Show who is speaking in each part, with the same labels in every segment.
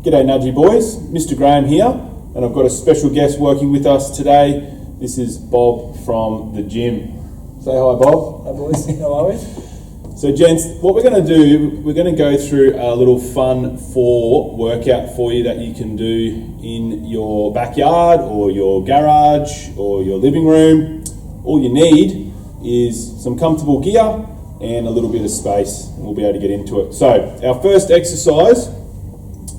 Speaker 1: G'day Nudgy Boys, Mr. Graham here, and I've got a special guest working with us today. This is Bob from the gym. Say hi, Bob.
Speaker 2: Hi boys, how are we?
Speaker 1: So gents, what we're going to do, we're going to go through a little fun workout for you that you can do in your backyard or your garage or your living room. All you need is some comfortable gear and a little bit of space, and we'll be able to get into it. So our first exercise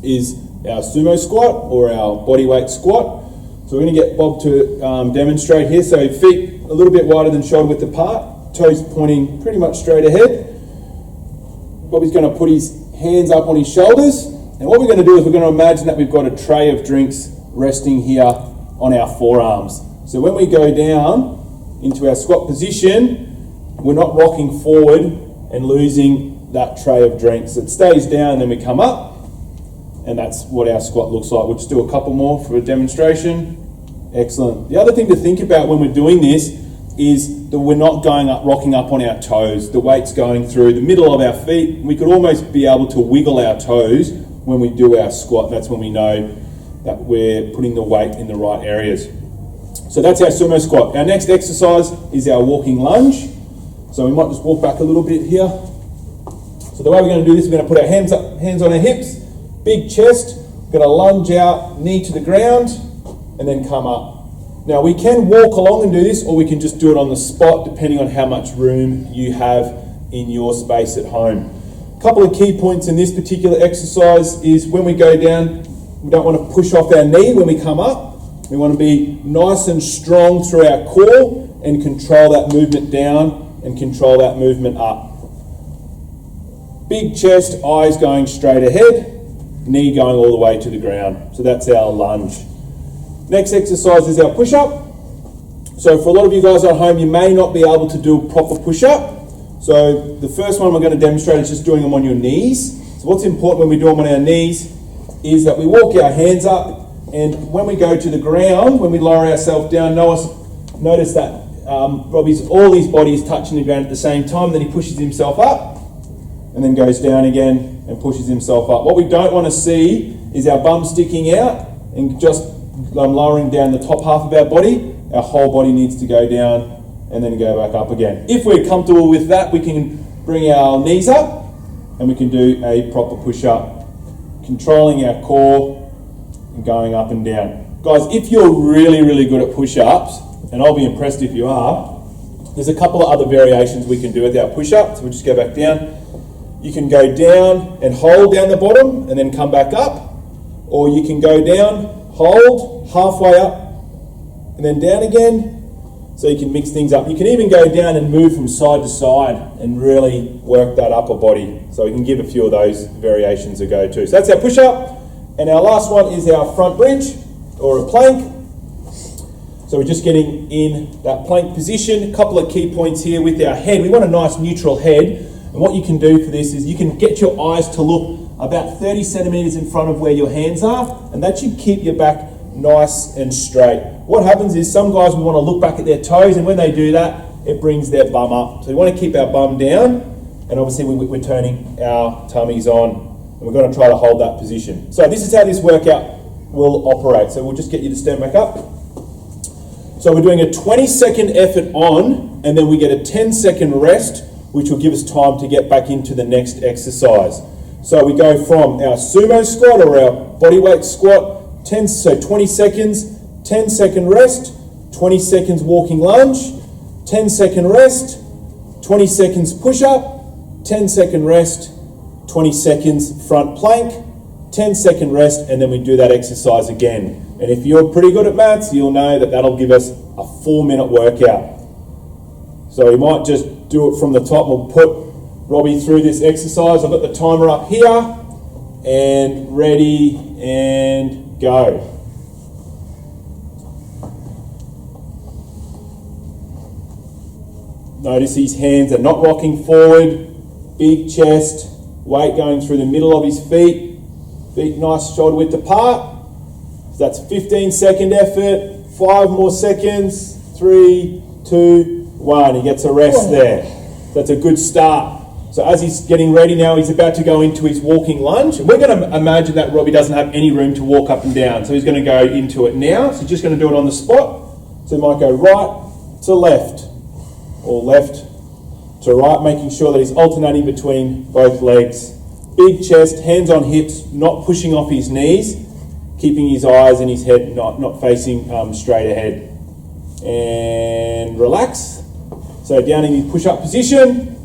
Speaker 1: is our Sumo Squat or our bodyweight squat. So we're going to get Bob to demonstrate here. So feet a little bit wider than shoulder width apart, toes pointing pretty much straight ahead. Bobby's going to put his hands up on his shoulders, and what we're going to do is we're going to imagine that we've got a tray of drinks resting here on our forearms. So when we go down into our squat position, we're not rocking forward and losing that tray of drinks. It stays down and then we come up, and that's what our squat looks like. We'll just do a couple more for a demonstration. Excellent. The other thing to think about when we're doing this is that we're not rocking up on our toes. The weight's going through the middle of our feet. We could almost be able to wiggle our toes when we do our squat. That's when we know that we're putting the weight in the right areas. So that's our Sumo Squat. Our next exercise is our walking lunge. So we might just walk back a little bit here. So the way we're going to do this, we're going to put our hands on our hips, big chest, we're going to lunge out, knee to the ground, and then come up. Now we can walk along and do this, or we can just do it on the spot depending on how much room you have in your space at home. A couple of key points in this particular exercise is when we go down, we don't want to push off our knee when we come up. We want to be nice and strong through our core and control that movement down and control that movement up. Big chest, eyes going straight ahead, knee going all the way to the ground. So that's our lunge. Next exercise is our push-up. So for a lot of you guys at home, you may not be able to do a proper push-up. So the first one we're going to demonstrate is just doing them on your knees. So what's important when we do them on our knees is that we walk our hands up, and when we go to the ground, when we lower ourselves down, notice that all his body is touching the ground at the same time. Then he pushes himself up and then goes down again and pushes himself up. What we don't want to see is our bum sticking out and just lowering down the top half of our body. Our whole body needs to go down and then go back up again. If we're comfortable with that, we can bring our knees up and we can do a proper push-up, controlling our core and going up and down. Guys, if you're really, really good at push-ups, and I'll be impressed if you are, there's a couple of other variations we can do with our push-up. So we'll just go back down. You can go down and hold down the bottom and then come back up, or you can go down, hold, halfway up, and then down again, so you can mix things up. You can even go down and move from side to side and really work that upper body. So we can give a few of those variations a go too. So that's our push-up, and our last one is our front bridge, or a plank. So we're just getting in that plank position. A couple of key points here with our head. We want a nice neutral head, and what you can do for this is you can get your eyes to look about 30 centimeters in front of where your hands are, and that should keep your back nice and straight. What happens is some guys will want to look back at their toes, and when they do that, it brings their bum up. So we want to keep our bum down, and obviously we're turning our tummies on, and we're going to try to hold that position. So this is how this workout will operate. So we'll just get you to stand back up. So we're doing a 20-second effort on, and then we get a 10-second rest, which will give us time to get back into the next exercise. So we go from our Sumo Squat or our bodyweight squat, 20 seconds, 10-second rest, 20 seconds walking lunge, 10-second rest, 20 seconds push-up, 10-second rest, 20 seconds front plank, 10-second rest, and then we do that exercise again. And if you're pretty good at maths, you'll know that that'll give us a 4-minute workout. So we might just do it from the top. We'll put Robbie through this exercise. I've got the timer up here, and ready and go. Notice his hands are not rocking forward, big chest, weight going through the middle of his feet nice shoulder width apart. So that's a 15-second effort, 5 more seconds, 3, 2, 1. He gets a rest there. That's a good start. So as he's getting ready now, he's about to go into his walking lunge. And we're going to imagine that Robbie doesn't have any room to walk up and down. So he's going to go into it now. So he's just going to do it on the spot. So he might go right to left or left to right, making sure that he's alternating between both legs. Big chest, hands on hips, not pushing off his knees, keeping his eyes and his head not facing straight ahead. And relax. So down in his push-up position.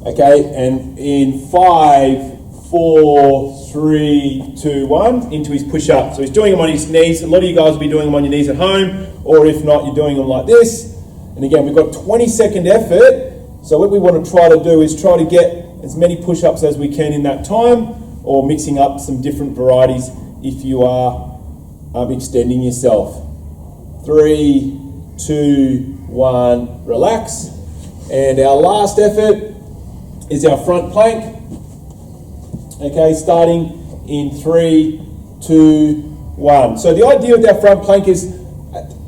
Speaker 1: Okay, and in 5, 4, 3, 2, 1, into his push-up. So he's doing them on his knees. A lot of you guys will be doing them on your knees at home, or if not, you're doing them like this. And again, we've got 20-second effort. So what we want to try to do is try to get as many push-ups as we can in that time, or mixing up some different varieties if you are extending yourself. 3, 2, 1, relax. And our last effort is our front plank. Okay, starting in 3, 2, 1. So the idea with our front plank is,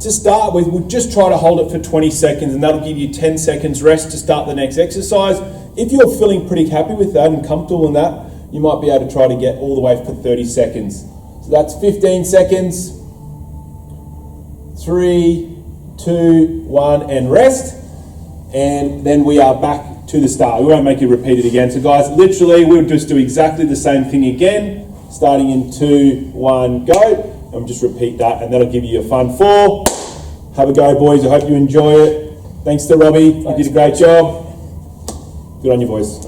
Speaker 1: to start with, we'll just try to hold it for 20 seconds, and that'll give you 10 seconds rest to start the next exercise. If you're feeling pretty happy with that and comfortable in that, you might be able to try to get all the way for 30 seconds. So that's 15 seconds. 3, 2, 1, and rest. And then we are back to the start. We won't make you repeat it again. So guys, literally, we'll just do exactly the same thing again, starting in 2, 1, go. And just repeat that, and that'll give you a fun 4. Have a go, boys. I hope you enjoy it. Thanks to Robbie. You did a great job. Good on you, boys.